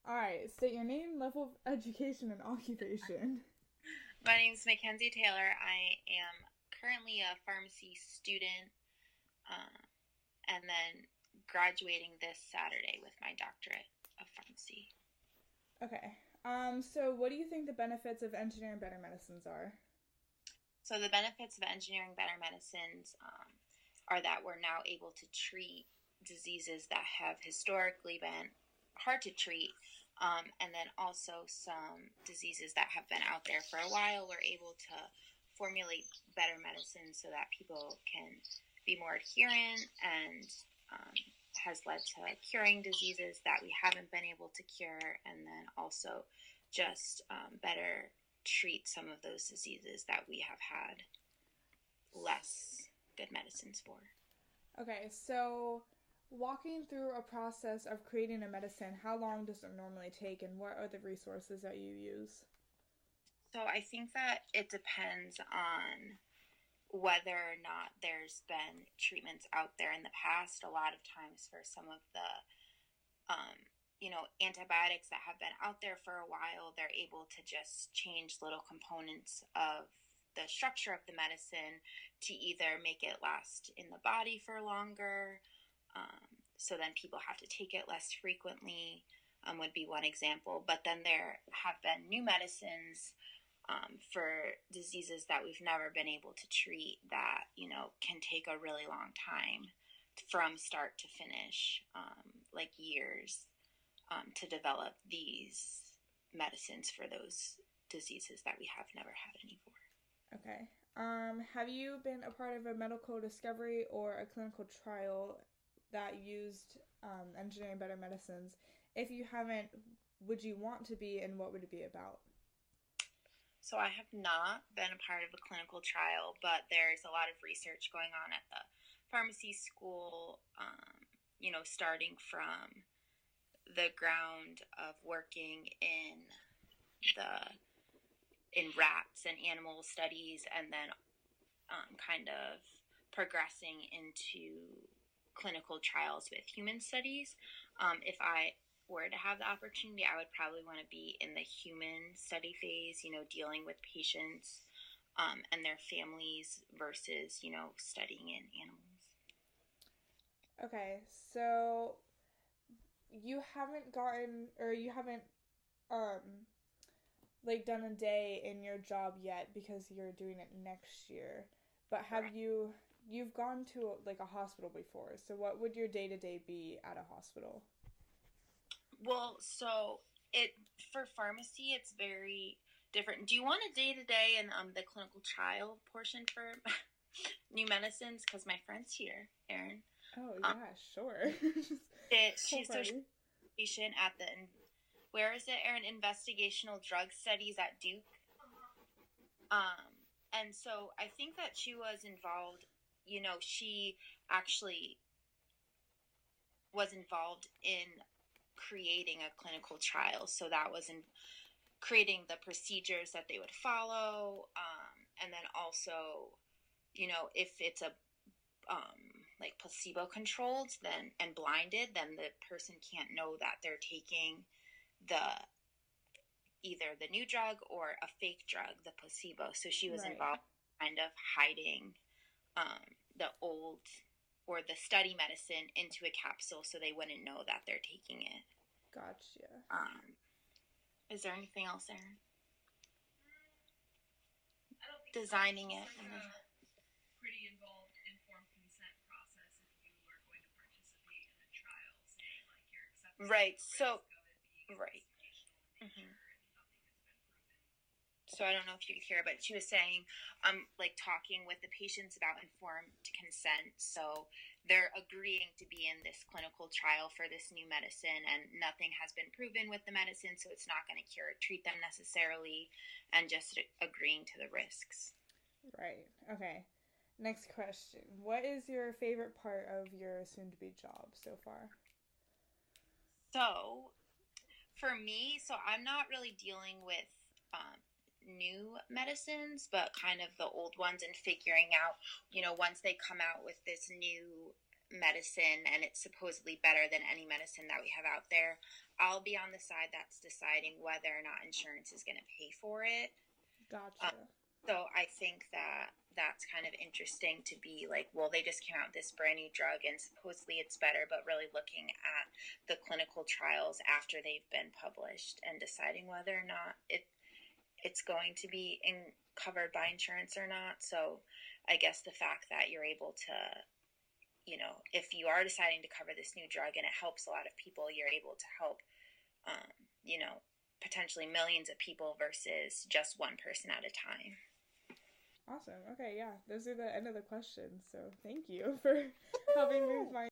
All right, state your name, level of education, and occupation. My name is Mckenzie Taylor. I am currently a pharmacy student uh, and then graduating this Saturday with my doctorate of pharmacy. Okay. So what do you think the benefits of engineering better medicines are? So, the benefits of engineering better medicines are that we're now able to treat diseases that have historically been hard to treat. And then also some diseases that have been out there for a while, we're able to formulate better medicines so that people can be more adherent and um, has led to curing diseases that we haven't been able to cure, and then also just better treat some of those diseases that we have had less good medicines for. Okay, so walking through a process of creating a medicine, how long does it normally take and what are the resources that you use? So I think that it depends on whether or not there's been treatments out there in the past. A lot of times for some of the antibiotics that have been out there for a while, they're able to just change little components of the structure of the medicine to either make it last in the body for longer, so then people have to take it less frequently, would be one example. But then there have been new medicines for diseases that we've never been able to treat that, can take a really long time from start to finish, like years, to develop these medicines for those diseases that we have never had any for. Okay. Have you been a part of a medical discovery or a clinical trial that used engineering better medicines? If you haven't, would you want to be, and what would it be about? So I have not been a part of a clinical trial, but there's a lot of research going on at the pharmacy school, starting from the ground of working the in rats and animal studies, and then kind of progressing into clinical trials with human studies. If I were to have the opportunity, I would probably want to be in the human study phase, dealing with patients and their families versus, studying in animals. Okay, so you haven't gotten, or you haven't um like done a day in your job yet because you're doing it next year. But have Correct. you've gone to like a hospital before. So what would your day-to-day be at a hospital? Well, so it for pharmacy, it's very different. Do you want a day to day and the clinical trial portion for new medicines? Because my friend's here, Erin. Oh, Um, yeah, sure. Whole she's a party. patient at the where is it, Erin? Investigational drug studies at Duke. And so I think that she was involved. She actually was involved in creating a clinical trial. So that was in creating the procedures that they would follow, and then also, if it's a like placebo controlled then and blinded, then the person can't know that they're taking the either the new drug or a fake drug, the placebo. So she was Right. involved kind of hiding the old or the study medicine into a capsule so they wouldn't know that they're taking it. Gotcha. Um, is there anything else, Aaron? Designing it. Pretty involved informed consent process if you are going to participate in a trial, saying like you're accepting Right. the risk So, of it being right. investigational in hmm nature and nothing has been proven. So I don't know if you could hear, but she was saying, like talking with the patients about informed consent. So they're agreeing to be in this clinical trial for this new medicine, and nothing has been proven with the medicine, so it's not going to cure or treat them necessarily, and just agreeing to the risks. Right. Okay. Next question. What is your favorite part of your soon to be job so far? So for me, so I'm not really dealing with new medicines, but kind of the old ones and figuring out, once they come out with this new medicine and it's supposedly better than any medicine that we have out there, I'll be on the side that's deciding whether or not insurance is going to pay for it. Gotcha. So I think that that's kind of interesting to be like, well, they just came out with this brand new drug and supposedly it's better, but really looking at the clinical trials after they've been published and deciding whether or not it's going to be covered by insurance or not. So I guess the fact that you're able to, if you are deciding to cover this new drug and it helps a lot of people, you're able to help, potentially millions of people versus just one person at a time. Awesome. Okay, yeah. Those are the end of the questions. So thank you for helping me with my